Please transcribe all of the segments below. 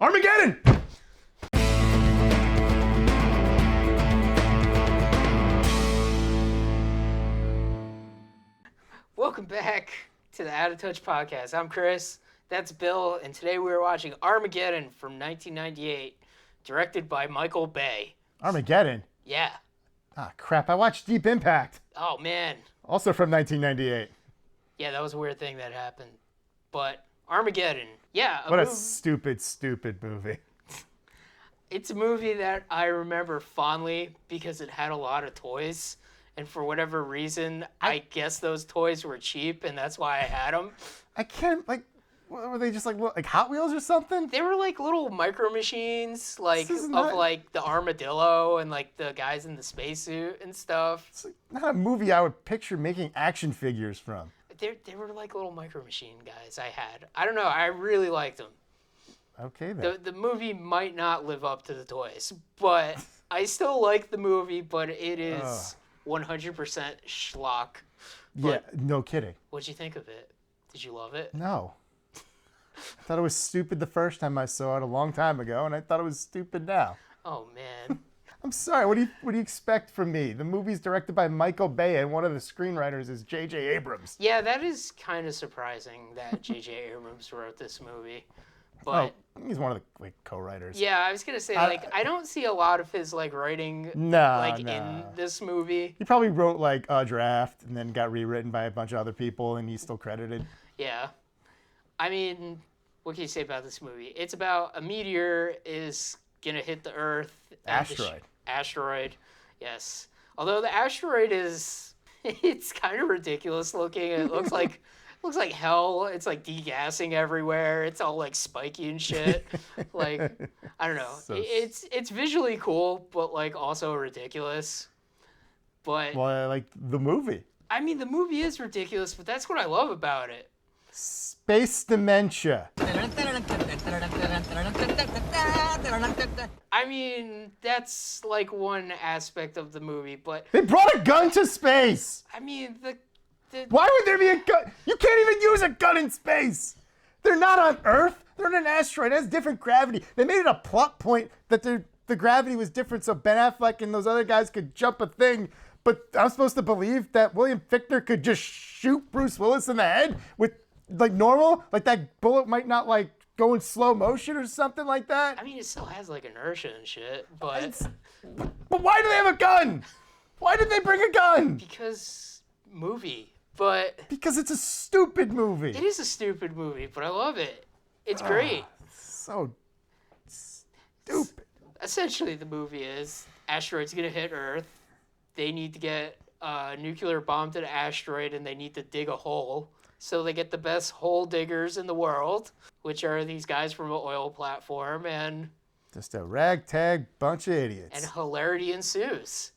Armageddon! Welcome back to the Out of Touch podcast. I'm Chris, that's Bill, and today we are watching Armageddon from 1998, directed by Michael Bay. Armageddon? Yeah. Ah, crap. I watched Deep Impact. Oh, man. Also from 1998. Yeah, that was a weird thing that happened. But Armageddon, yeah. What a stupid, stupid movie. It's a movie that I remember fondly because it had a lot of toys. And for whatever reason, I guess those toys were cheap, and that's why I had them. I can't, like, were they just like Hot Wheels or something? They were like little micro machines, like not... like the armadillo and like the guys in the spacesuit and stuff. It's like not a movie I would picture making action figures from. They were like little micro machine guys I had. I don't know. I really liked them. Okay, then. The movie might not live up to the toys, but I still like the movie, but it is 100% schlock. Yeah, no kidding. What'd you think of it? Did you love it? No. I thought it was stupid the first time I saw it a long time ago, and I thought it was stupid now. Oh, man. I'm sorry. What do you expect from me? The movie's directed by Michael Bay, and one of the screenwriters is J.J. Abrams. Yeah, that is kind of surprising that J.J. Abrams wrote this movie. But he's one of the co-writers. Yeah, I was gonna say I don't see a lot of his writing in this movie. He probably wrote a draft and then got rewritten by a bunch of other people, and he's still credited. Yeah, I mean, what can you say about this movie? It's about a meteor is gonna hit the Earth. Asteroid, yes. Although the asteroid it's kind of ridiculous looking. It looks like. Looks like hell. It's like degassing everywhere. It's all like spiky and shit. I don't know. It's visually cool, but also ridiculous. But well, I like the movie. I mean, the movie is ridiculous, but that's what I love about it. Space dementia. I mean, that's one aspect of the movie, but they brought a gun to space. I mean, why would there be a gun? You can't even use a gun in space. They're not on Earth. They're on an asteroid. It has different gravity. They made it a plot point that the gravity was different so Ben Affleck and those other guys could jump a thing. But I'm supposed to believe that William Fichtner could just shoot Bruce Willis in the head with normal? That bullet might not go in slow motion or something like that? I mean, it still has inertia and shit, but... But why do they have a gun? Why did they bring a gun? Because movie. But because it's a stupid movie. It is a stupid movie, but I love it. It's great. So stupid. Essentially, the movie is asteroid's gonna hit Earth. They need to get a nuclear bomb to the asteroid, and they need to dig a hole. So they get the best hole diggers in the world, which are these guys from an oil platform, and just a ragtag bunch of idiots. And hilarity ensues.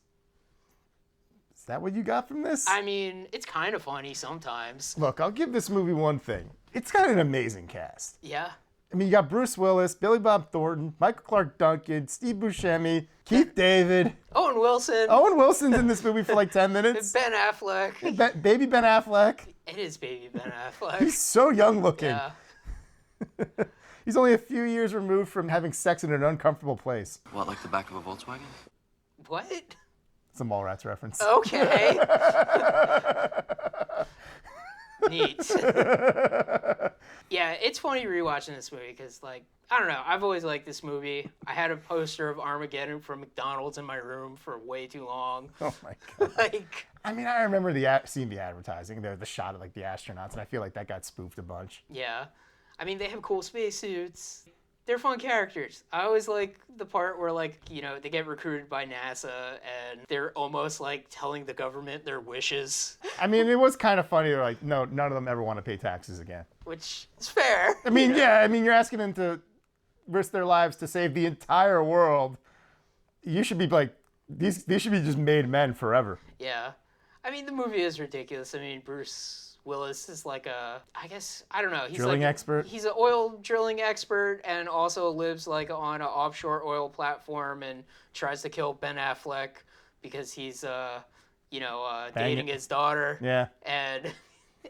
Is that what you got from this? I mean, it's kind of funny sometimes. Look, I'll give this movie one thing. It's got an amazing cast. Yeah. I mean, you got Bruce Willis, Billy Bob Thornton, Michael Clark Duncan, Steve Buscemi, Keith David. Owen Wilson. Owen Wilson's in this movie for 10 minutes. Ben Affleck. Baby Ben Affleck. It is baby Ben Affleck. He's so young looking. Yeah. He's only a few years removed from having sex in an uncomfortable place. What, like the back of a Volkswagen? What? It's a Mallrats reference. Okay. Neat. Yeah, it's funny rewatching this movie because, I don't know. I've always liked this movie. I had a poster of Armageddon from McDonald's in my room for way too long. Oh, my God. I mean, I remember seeing the advertising, the shot of, the astronauts, and I feel like that got spoofed a bunch. Yeah. I mean, they have cool spacesuits. They're fun characters. I always like the part where, they get recruited by NASA and they're almost telling the government their wishes. I mean, it was kind of funny. They're no, none of them ever want to pay taxes again. Which is fair. I mean, yeah. I mean, you're asking them to risk their lives to save the entire world. You should be these should be just made men forever. Yeah. I mean, the movie is ridiculous. I mean, Bruce Willis is I don't know. He's drilling expert. He's an oil drilling expert and also lives on an offshore oil platform and tries to kill Ben Affleck because he's dating his daughter. Yeah. And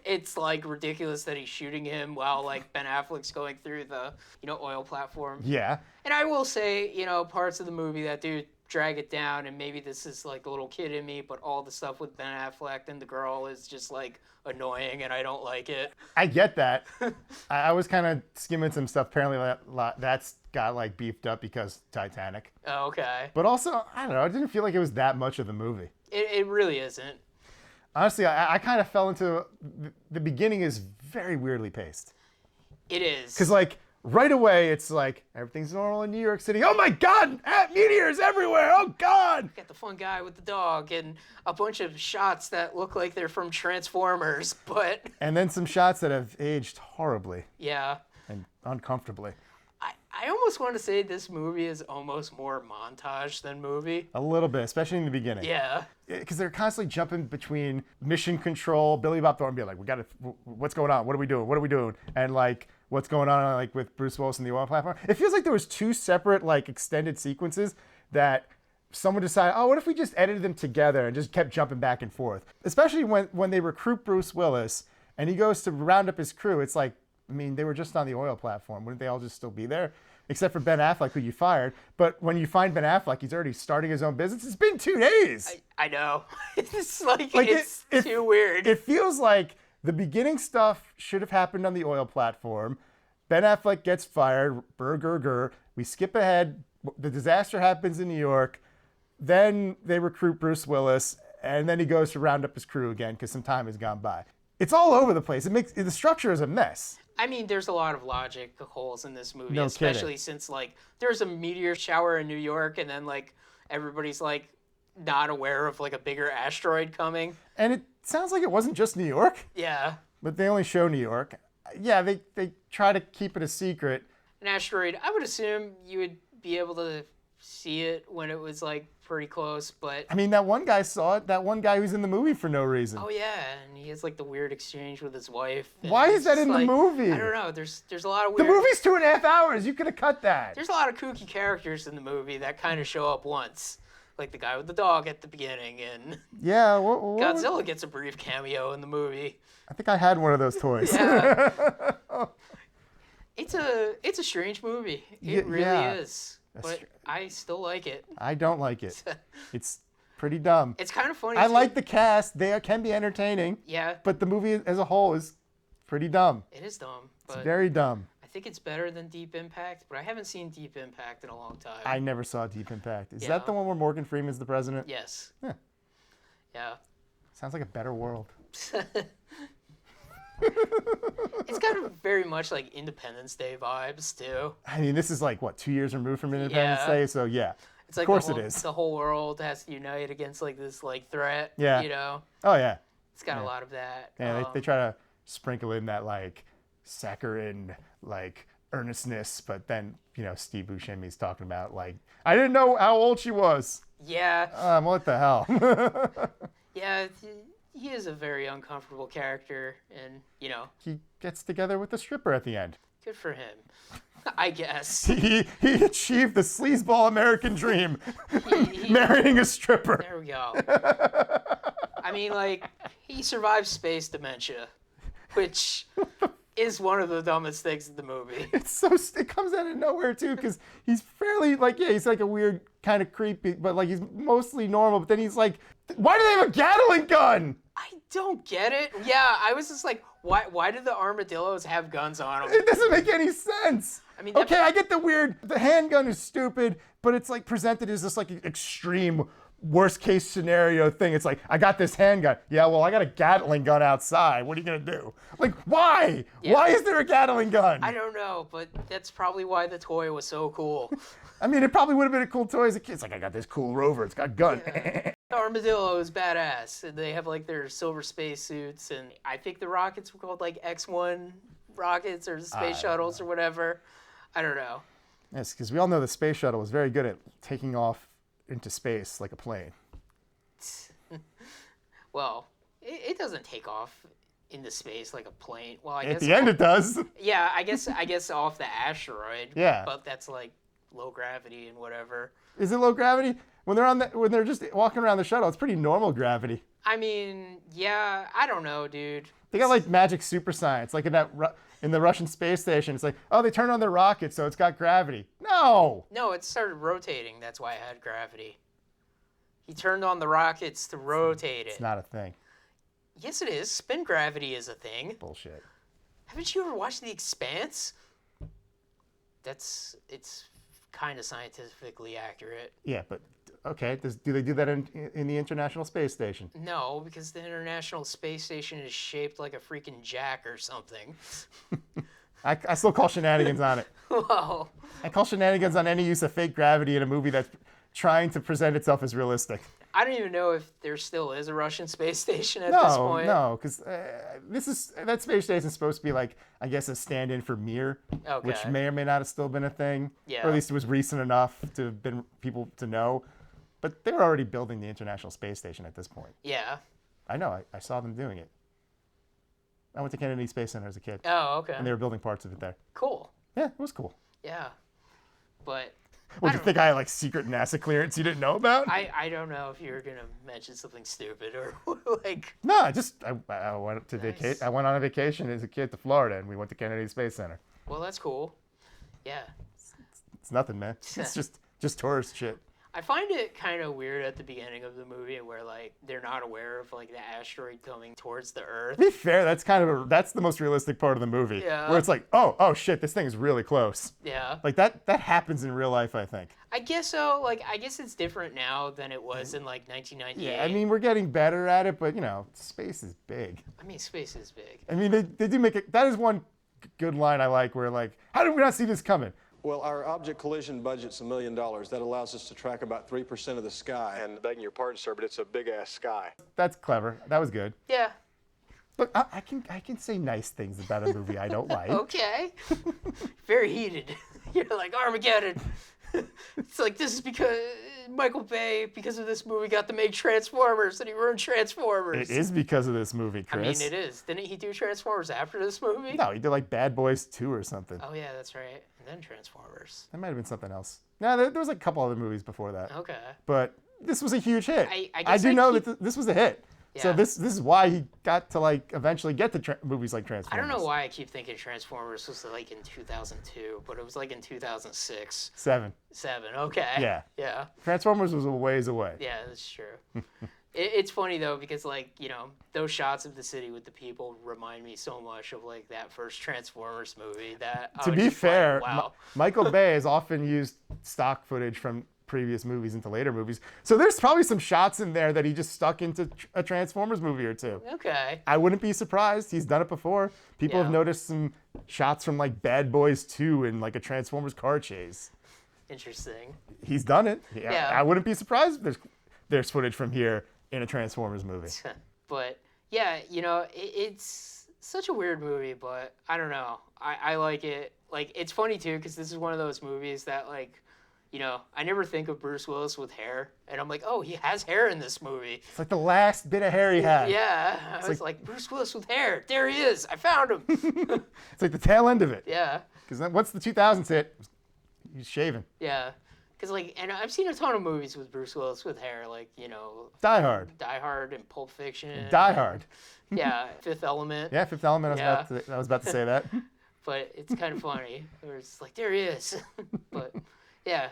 It's like ridiculous that he's shooting him while like Ben Affleck's going through the oil platform. Yeah. And I will say, parts of the movie that do drag it down, and maybe this is like a little kid in me, but all the stuff with Ben Affleck and the girl is just like annoying, and I don't like it. I get that. I was kind of skimming some stuff. Apparently that's got like beefed up because Titanic. Oh, okay. But also, I don't know, it didn't feel like it was that much of the movie. It really isn't. Honestly, I kind of fell into the beginning is very weirdly paced. It is. Because like right away, it's like everything's normal in New York City. Oh my God, meteors everywhere. Oh God. Got the fun guy with the dog and a bunch of shots that look like they're from Transformers, but. And then some shots that have aged horribly. Yeah. And uncomfortably. I almost want to say this movie is almost more montage than movie. A little bit, especially in the beginning. Yeah. Because they're constantly jumping between mission control, Billy Bob Thornton being like, what's going on? What are we doing? What are we doing? And like, what's going on like with Bruce Willis and the oil platform? It feels like there was two separate like extended sequences that someone decided, oh, what if we just edited them together and just kept jumping back and forth? Especially when they recruit Bruce Willis and he goes to round up his crew. It's like, I mean, they were just on the oil platform. Wouldn't they all just still be there? Except for Ben Affleck, who you fired. But when you find Ben Affleck, he's already starting his own business. It's been 2 days. I know. It's like it's too weird. It feels like the beginning stuff should have happened on the oil platform. Ben Affleck gets fired. Burger. We skip ahead. The disaster happens in New York. Then they recruit Bruce Willis. And then he goes to round up his crew again because some time has gone by. It's all over the place. The structure is a mess. I mean, there's a lot of logic holes in this movie, No especially kidding. since like there's a meteor shower in New York, and then like everybody's like not aware of like a bigger asteroid coming. And it sounds like it wasn't just New York, Yeah, but they only show New York. Yeah, they try to keep it a secret. an asteroid. I would assume you would be able to see it when it was like pretty close, but I mean, that one guy saw it. That one guy who's in the movie for no reason. oh yeah, and he has like the weird exchange with his wife. and Why is it's that just, in the like, movie? I don't know. There's a lot of The weird. movie's 2.5 hours. You could have cut that. There's a lot of kooky characters in the movie that kind of show up once, like the guy with the dog at the beginning, and Yeah. Godzilla gets a brief cameo in the movie. I think I had one of those toys. Yeah. It's a strange movie. It really yeah. is. But I still like it. I don't like it. It's pretty dumb. It's kind of funny. I too. like the cast. They can be entertaining. Yeah, But the movie as a whole is pretty dumb. it is dumb. It's But very dumb. I think it's better than Deep Impact. But I haven't seen Deep Impact in a long time. I never saw Deep Impact. Is Yeah. that the one where Morgan Freeman's the president? Yes. Yeah. Yeah. Sounds like a better world. It's kind of very much like Independence Day vibes too. I mean, this is like, what, 2 years removed from Independence Yeah. Day? So, yeah. It's like Of course the whole, it is. The whole world has to unite against like this like threat. Yeah. You know, Oh, yeah. it's got a lot of that. Yeah, they try to sprinkle in that, like, saccharine, like, earnestness. But then, Steve Buscemi's talking about, like, I didn't know how old she was. Yeah. What the hell? Yeah. He is a very uncomfortable character, and He gets together with the stripper at the end. good for him. I guess. He achieved the sleazeball American dream, marrying a stripper. There we go. I mean, like, he survived space dementia, which is one of the dumbest things in the movie. It comes out of nowhere too, because he's fairly like, yeah, he's like a weird kind of creepy, but like he's mostly normal. But then he's like, why do they have a Gatling gun? I don't get it. Yeah, I was just like, why did the armadillos have guns on them? It doesn't make any sense. I mean, okay, I get the handgun is stupid, but it's like presented as this like extreme worst case scenario thing. It's like, I got this handgun. Yeah, well, I got a Gatling gun outside. What are you gonna do? Like, why? Yeah. Why is there a Gatling gun? I don't know, but that's probably why the toy was so cool. I mean, it probably would have been a cool toy as a kid. It's like, I got this cool rover. It's got a gun. The armadillo is badass, and they have like their silver space suits, and I think the rockets were called like X-1 rockets or space shuttles or whatever. I don't know. Yes, because we all know the space shuttle was very good at taking off into space like a plane. Well, it doesn't take off into space like a plane. Well, I At guess the end, it does. yeah, I guess off the asteroid. Yeah. But that's like low gravity and whatever. Is it low gravity? When they're just walking around the shuttle, it's pretty normal gravity. I mean, yeah, I don't know, dude. They got like magic super science, like in the Russian space station. It's like, oh, they turned on their rocket, so it's got gravity. No. No, it started rotating. That's why it had gravity. He turned on the rockets to rotate it. It's not a thing. Yes, it is. Spin gravity is a thing. Bullshit. Haven't you ever watched The Expanse? It's kind of scientifically accurate. Yeah, but okay. Do they do that in the International Space Station? No, because the International Space Station is shaped like a freaking jack or something. I still call shenanigans on it. Whoa. I call shenanigans on any use of fake gravity in a movie that's trying to present itself as realistic. I don't even know if there still is a Russian space station at this point. No, because that space station is supposed to be like, I guess, a stand-in for Mir, Okay. which may or may not have still been a thing, Yeah. or at least it was recent enough to have been people to know. But they were already building the International Space Station at this point. Yeah. I know. I saw them doing it. I went to Kennedy Space Center as a kid, Oh, okay. and they were building parts of it there. Cool. Yeah, it was cool. Yeah. But What, do you think I had like secret NASA clearance you didn't know about? I don't know if you were going to mention something stupid or like... No, I went to Nice. I went on a vacation as a kid to Florida, and we went to Kennedy Space Center. Well, that's cool. Yeah. It's nothing, man. It's just tourist shit. I find it kind of weird at the beginning of the movie where like they're not aware of like the asteroid coming towards the Earth. To be fair, that's the most realistic part of the movie. Yeah. Where it's like, oh shit, this thing is really close. Yeah. Like that happens in real life, I think. I guess so. Like I guess it's different now than it was in like 1998. Yeah, I mean, we're getting better at it, but space is big. I mean, space is big. I mean, they do make it. That is one good line I like, where like, how did we not see this coming? Well, our object collision budget's $1 million. That allows us to track about 3% of the sky. And begging your pardon, sir, but it's a big-ass sky. That's clever. That was good. Yeah. Look, I can say nice things about a movie I don't like. Okay. Very heated. You're like Armageddon. It's like this is because Michael Bay, because of this movie, got to make Transformers, and he ruined Transformers. It is because of this movie, Chris. I mean, it is. Didn't he do Transformers after this movie? No, he did like Bad Boys 2 or something. Oh yeah, that's right. And then Transformers. That might have been something else. No, there was like a couple other movies before that. Okay. But this was a huge hit. I I guess do I know keep- that this was a hit. So Yeah. this is why he got to like eventually get to movies like I Transformers. don't know why I keep thinking Transformers was like in 2002, but it was like in 2006. 7. 7. Okay. Yeah. Yeah. Transformers was a ways away. Yeah, that's true. It's funny though because like those shots of the city with the people remind me so much of like that first Transformers movie. That I To was be just like, fair, wow. Michael Bay has often used stock footage from previous movies into later movies. So there's probably some shots in there that he just stuck into a Transformers movie or two. Okay. I wouldn't be surprised. He's done it before. People have Yeah. noticed some shots from like Bad Boys 2 and like a Transformers car chase. Interesting. He's done it. Yeah. I wouldn't be surprised if there's footage from here in a Transformers movie. But yeah, it's such a weird movie, but I don't know. I like it. Like it's funny too because this is one of those movies that like, I never think of Bruce Willis with hair, and I'm like, oh, he has hair in this movie. It's like the last bit of hair he had. Yeah, I was like, Bruce Willis with hair. There he is. I found him. It's like the tail end of it. Yeah, Because once the 2000s hit, he's shaving. yeah. Because and I've seen a ton of movies with Bruce Willis with hair, like Die Hard. Die Hard and Pulp Fiction. Die Hard. Yeah, Fifth Element. Yeah, Fifth Element. Yeah. I was about to say that. But it's kind of funny. Where it's like, there he is. But yeah,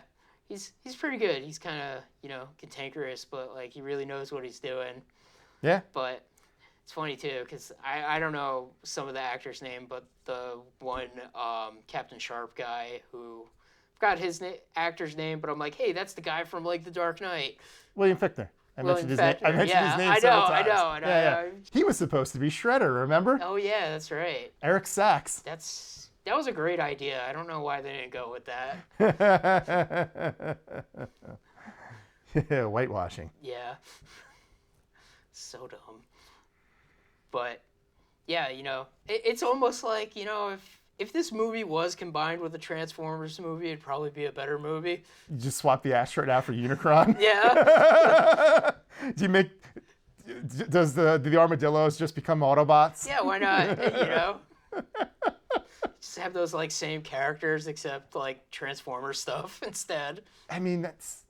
he's pretty good. He's kind of cantankerous, but like he really knows what he's doing. Yeah. But it's funny too because I don't know some of the actors' name, but the one Captain Sharp guy who forgot his actor's name, but I'm like, hey, that's the guy from like The Dark Knight. William Fichtner. I mentioned his name. Yeah, his name I several know, times. I know. Yeah. He was supposed to be Shredder, remember? Oh yeah, that's right. Eric Sachs. That was a great idea. I don't know why they didn't go with that. Yeah, whitewashing. Yeah. So dumb. But yeah, it's almost like, if this movie was combined with a Transformers movie, it'd probably be a better movie. You just swap the asteroid out for Unicron. Yeah. Does the armadillos just become Autobots? Yeah, why not? Just have those like same characters except like Transformer stuff instead. I mean, that's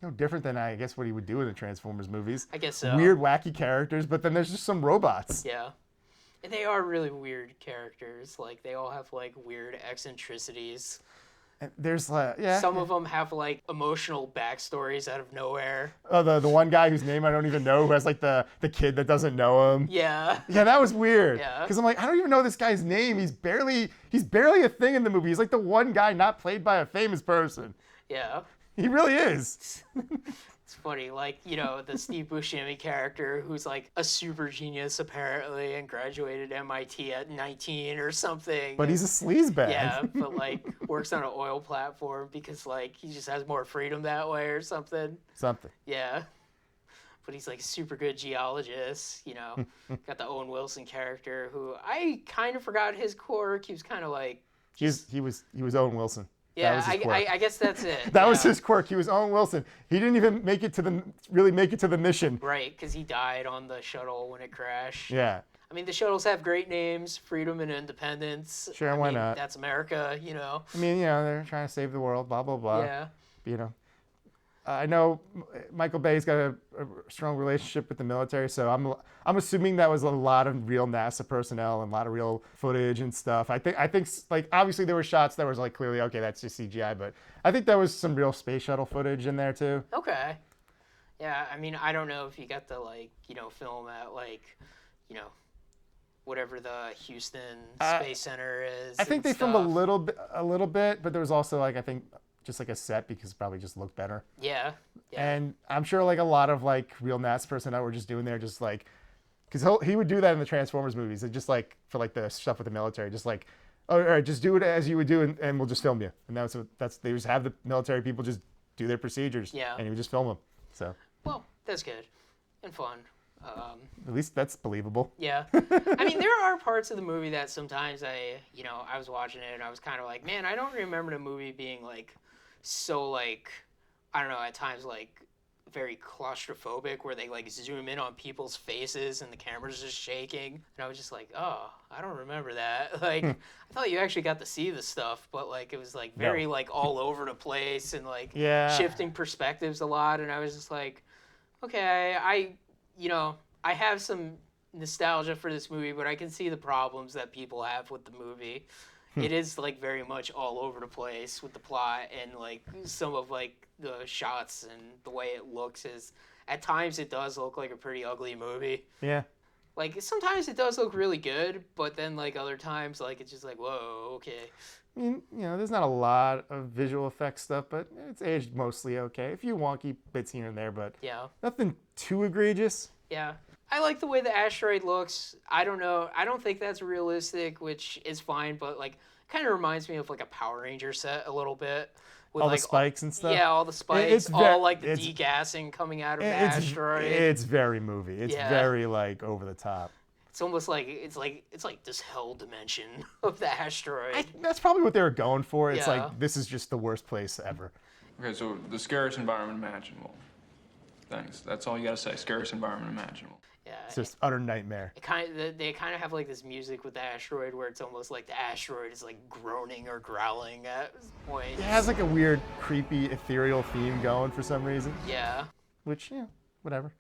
no different than I guess what he would do in the Transformers movies. I guess so. Weird, wacky characters, but then there's just some robots. Yeah. And they are really weird characters. Like, they all have, like, weird eccentricities. And there's Some of them have, like, emotional backstories out of nowhere. Oh, the one guy whose name I don't even know, who has like the kid that doesn't know him. Yeah. Yeah, that was weird. Yeah. Because I'm like, I don't even know this guy's name. He's barely a thing in the movie. He's like the one guy not played by a famous person. Yeah. He really is. It's funny, like, you know, the Steve Buscemi character who's like a super genius apparently and graduated MIT at 19 or something. But he's a sleazebag. Yeah, but like works on an oil platform because like he just has more freedom that way or something. Something. Yeah. But he's like a super good geologist, you know. Got the Owen Wilson character who I kind of forgot his quirk. He was kind of like He was Owen Wilson. yeah, I guess that's it. That was his quirk. He was Owen Wilson. He didn't even make it to the mission. Right, because he died on the shuttle when it crashed. Yeah. I mean, the shuttles have great names, Freedom and Independence. Sure, I why mean, not? That's America, you know. I mean, you know, they're trying to save the world, blah, blah, blah. Yeah. You know. I know Michael Bay's got a strong relationship with the military, so I'm assuming that was a lot of real NASA personnel and a lot of real footage and stuff. I think like obviously there were shots that was like clearly okay, that's just CGI, but I think there was some real space shuttle footage in there too. Okay. Yeah, I mean, I don't know if you got the like, you know, film at like, you know, whatever the Houston Space Center is. I think they filmed a little bit, but there was also like I think just like a set because it probably just looked better. Yeah. And I'm sure like a lot of like real NASA personnel were just doing there just like, because he would do that in the Transformers movies. And just like for like the stuff with the military, just like, oh, all right, just do it as you would do and we'll just film you. And they just have the military people just do their procedures. Yeah. And he would just film them. So. Well, that's good and fun. At least that's believable. Yeah. I mean, there are parts of the movie that sometimes I was watching it and I was kind of like, man, I don't remember the movie being like so like, I don't know, at times like very claustrophobic where they like zoom in on people's faces and the camera's just shaking. And I was just like, oh, I don't remember that. Like, I thought you actually got to see the stuff, but like it was like very like all over the place and like shifting perspectives a lot. And I was just like, okay, I have some nostalgia for this movie, but I can see the problems that people have with the movie. It is like very much all over the place with the plot and like some of like the shots and the way it looks is at times it does look like a pretty ugly movie. Yeah. Like sometimes it does look really good, but then like other times like it's just like, whoa, okay. I mean, you know, there's not a lot of visual effects stuff, but it's aged mostly okay. A few wonky bits here and there, but nothing too egregious. Yeah. I like the way the asteroid looks. I don't know. I don't think that's realistic, which is fine, but like kind of reminds me of like a Power Ranger set a little bit. With all like, the spikes and stuff? Yeah, all the spikes, all like the degassing coming out of the asteroid. It's very movie. It's very like over the top. It's almost like it's like this hell dimension of the asteroid. That's probably what they were going for. It's like this is just the worst place ever. Okay, so the scariest environment imaginable. Thanks. That's all you gotta say. Scariest environment imaginable. Yeah, it's just utter nightmare. They kind of have like this music with the asteroid where it's almost like the asteroid is like groaning or growling at points. It has like a weird, creepy, ethereal theme going for some reason. Yeah. Which, whatever.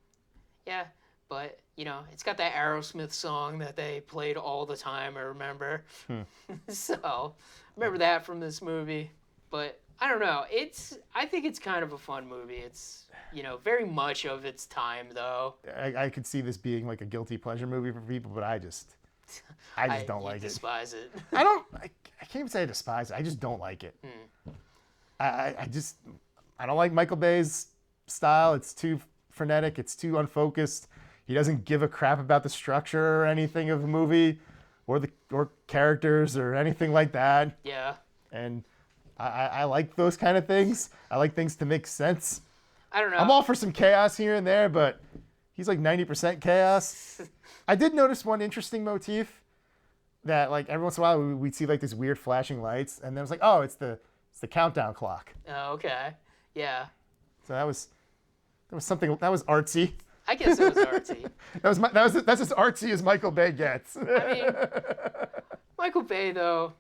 Yeah, but you know, it's got that Aerosmith song that they played all the time. I remember. So, remember that from this movie. But I don't know. I think it's kind of a fun movie. It's, very much of its time, though. I could see this being like a guilty pleasure movie for people, but I just don't like it. I despise it. I can't even say I despise it. I just don't like it. I don't like Michael Bay's style. It's too frenetic. It's too unfocused. He doesn't give a crap about the structure or anything of the movie or characters or anything like that. Yeah. And I like those kind of things. I like things to make sense. I don't know. I'm all for some chaos here and there, but he's like 90% chaos. I did notice one interesting motif that like every once in a while we'd see like these weird flashing lights, and then it was like, oh, it's the countdown clock. Oh, okay. Yeah. So that was something that was artsy. I guess it was artsy. That's as artsy as Michael Bay gets. I mean, Michael Bay though,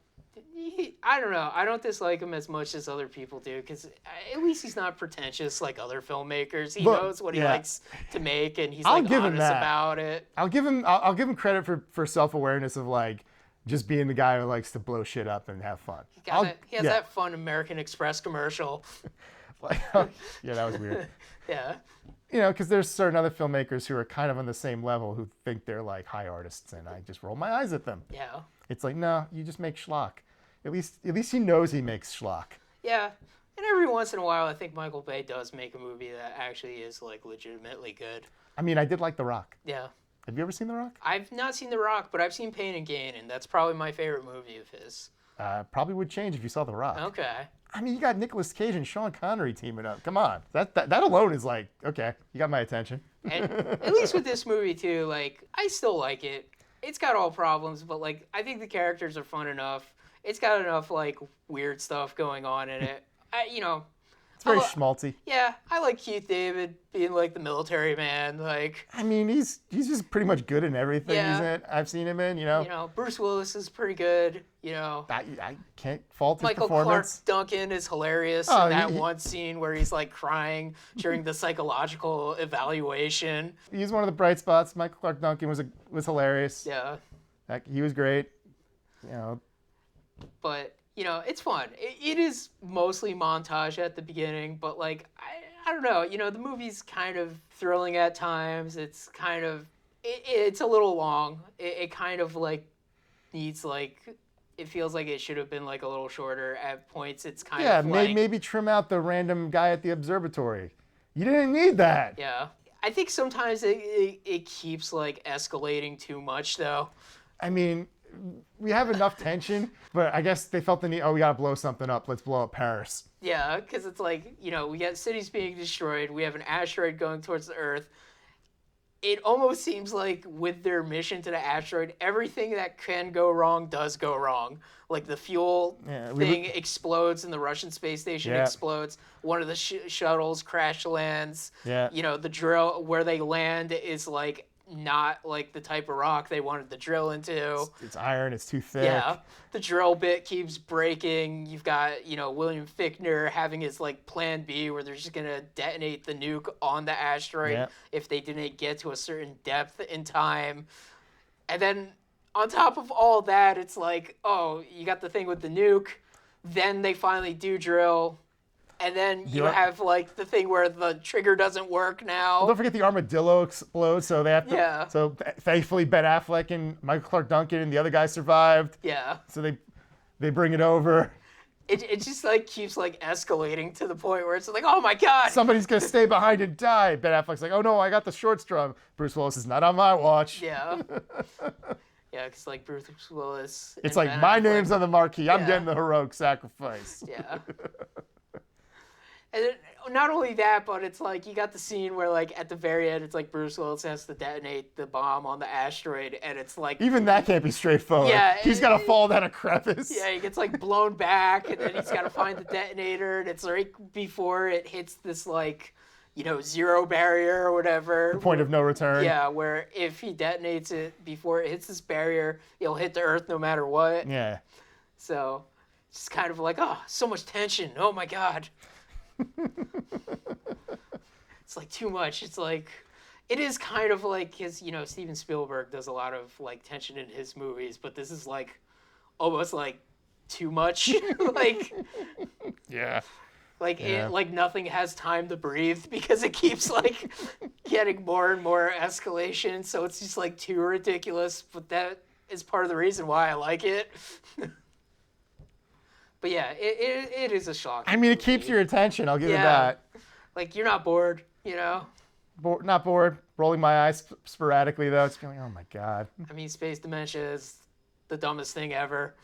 I don't know. I don't dislike him as much as other people do because at least he's not pretentious like other filmmakers. He knows what he likes to make, and he's like honest about it. I'll give him credit for self-awareness of like just being the guy who likes to blow shit up and have fun. He has that fun American Express commercial. Yeah, that was weird. Yeah. You know, because there's certain other filmmakers who are kind of on the same level who think they're like high artists, and I just roll my eyes at them. Yeah. It's like, no, you just make schlock. At least he knows he makes schlock. Yeah. And every once in a while, I think Michael Bay does make a movie that actually is like legitimately good. I mean, I did like The Rock. Yeah. Have you ever seen The Rock? I've not seen The Rock, but I've seen Pain and Gain, and that's probably my favorite movie of his. Probably would change if you saw The Rock. Okay. I mean, you got Nicolas Cage and Sean Connery teaming up. Come on. That alone is like, okay, you got my attention. And at least with this movie, too, like, I still like it. It's got all problems, but, like, I think the characters are fun enough. It's got enough, like, weird stuff going on in it. It's very schmaltzy. Yeah, I like Keith David being, like, the military man. Like, I mean, he's just pretty much good in everything I've seen him in, you know. You know, Bruce Willis is pretty good, you know. I can't fault his Michael performance. Clark Duncan is hilarious in that one scene where he's, like, crying during the psychological evaluation. He's one of the bright spots. Michael Clark Duncan was hilarious. Yeah. He was great. You know. But, you know, it's fun. It is mostly montage at the beginning, but, like, I don't know. You know, the movie's kind of thrilling at times. It's kind of, it's a little long. It kind of, like, needs, like, it feels like it should have been, like, a little shorter at points. It's kind of like... maybe trim out the random guy at the observatory. You didn't need that. Yeah. I think sometimes it keeps, like, escalating too much, though. I mean... We have enough tension, but I guess they felt the need, we gotta blow something up. Let's blow up Paris. Yeah, because it's like, you know, we got cities being destroyed. We have an asteroid going towards the Earth. It almost seems like with their mission to the asteroid, everything that can go wrong does go wrong. Like the fuel thing explodes and the Russian space station explodes. One of the shuttles crash lands. Yeah. You know, the drill where they land is like not like the type of rock they wanted to drill into. It's iron, it's too thick. Yeah, the drill bit keeps breaking. You've got, you know, William Fichtner having his like plan B where they're just gonna detonate the nuke on the asteroid if they didn't get to a certain depth in time. And then on top of all that, it's like, oh, you got the thing with the nuke. Then they finally do drill. And then you have, like, the thing where the trigger doesn't work now. Well, don't forget the armadillo explodes, so they have to... Yeah. So, thankfully, Ben Affleck and Michael Clark Duncan and the other guy survived. Yeah. So they bring it over. It just, like, keeps, like, escalating to the point where it's like, oh, my God. Somebody's going to stay behind and die. Ben Affleck's like, oh, no, I got the short straw. Bruce Willis is not on my watch. Yeah. Yeah, because, like, Bruce Willis... It's like, Ben my Affleck, name's on the marquee. I'm getting the heroic sacrifice. Yeah. And then, not only that, but it's like you got the scene where, like, at the very end, it's like Bruce Willis has to detonate the bomb on the asteroid, and it's like... Even that can't be straightforward. Yeah. He's got to fall down a crevice. Yeah, he gets, like, blown back, and then he's got to find the detonator, and it's right before it hits this, like, you know, zero barrier or whatever. The point of no return. Yeah, where if he detonates it before it hits this barrier, it'll hit the Earth no matter what. Yeah. So, it's kind of like, oh, so much tension. Oh, my God. It's like too much. It's like, it is kind of like his, you know, Steven Spielberg does a lot of like tension in his movies, but this is like almost like too much. Like, yeah. Like it, like nothing has time to breathe because it keeps like getting more and more escalation. So it's just like too ridiculous, but that is part of the reason why I like it. But yeah, it is a shock. I mean, it keeps your attention. I'll give it that. Like, you're not bored, you know? Not bored. Rolling my eyes sporadically, though. It's going, oh, my God. I mean, space dementia is the dumbest thing ever.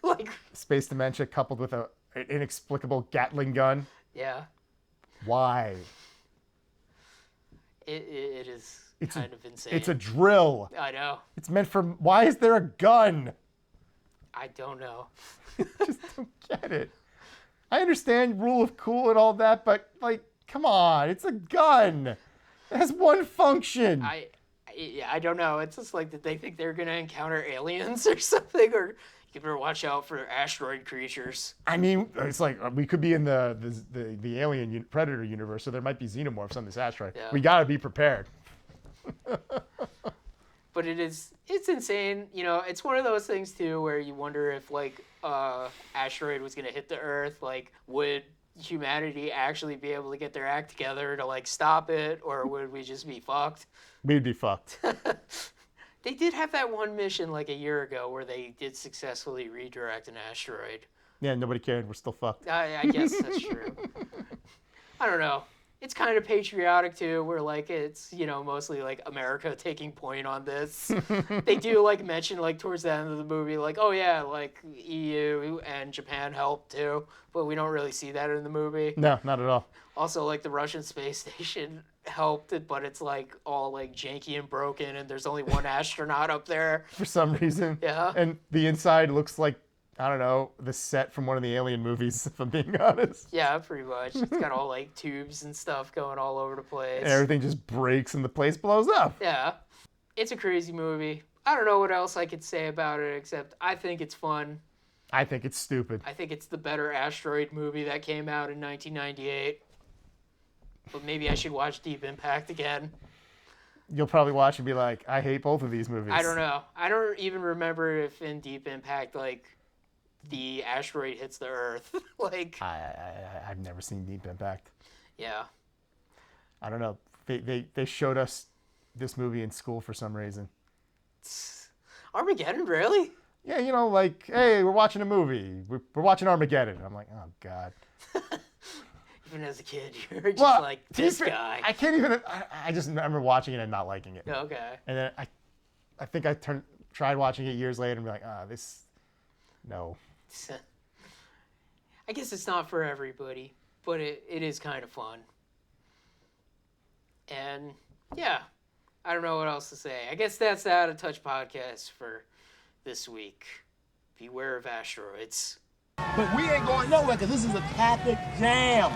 Like... Space dementia coupled with an inexplicable Gatling gun. Yeah. Why? It is kind of insane. It's a drill. I know. It's meant for... Why is there a gun? I don't know. Just don't get it. I understand rule of cool and all that, but like, come on, it's a gun. It has one function. I don't know. It's just like, did they think they were gonna encounter aliens or something, or You better watch out for asteroid creatures. I mean, it's like we could be in the alien predator universe, so there might be xenomorphs on this asteroid. Yeah. We gotta be prepared. But it's insane. You know, it's one of those things too where you wonder if like asteroid was gonna hit the Earth, like would humanity actually be able to get their act together to like stop it, or would we just be fucked? We'd be fucked. They did have that one mission like a year ago where they did successfully redirect an asteroid. Yeah, nobody cared. We're still fucked. I guess that's true. I don't know. It's kind of patriotic too, where like it's, you know, mostly like America taking point on this. They do like mention like towards the end of the movie, like, oh yeah, like EU and Japan helped too, but we don't really see that in the movie. No, not at all. Also, like the Russian space station helped it, but it's like all like janky and broken, and there's only one astronaut up there. For some reason. Yeah. And the inside looks like, I don't know, the set from one of the Alien movies, if I'm being honest. Yeah, pretty much. It's got all like tubes and stuff going all over the place. And everything just breaks and the place blows up. Yeah. It's a crazy movie. I don't know what else I could say about it, except I think it's fun. I think it's stupid. I think it's the better asteroid movie that came out in 1998. But maybe I should watch Deep Impact again. You'll probably watch and be like, I hate both of these movies. I don't know. I don't even remember if in Deep Impact, like, the asteroid hits the Earth. Like, I've never seen Deep Impact. yeah. I don't know. They showed us this movie in school for some reason. Armageddon, really? Yeah, you know, like, hey, we're watching a movie. We're watching Armageddon. I'm like, oh, God. Even as a kid, you're just like, this guy. I can't even, I just remember watching it and not liking it. Okay. And then I think I tried watching it years later and be like, no. I guess it's not for everybody, but it is kind of fun. And, yeah, I don't know what else to say. I guess that's the Out of Touch podcast for this week. Beware of asteroids. But we ain't going nowhere because this is a Catholic jam.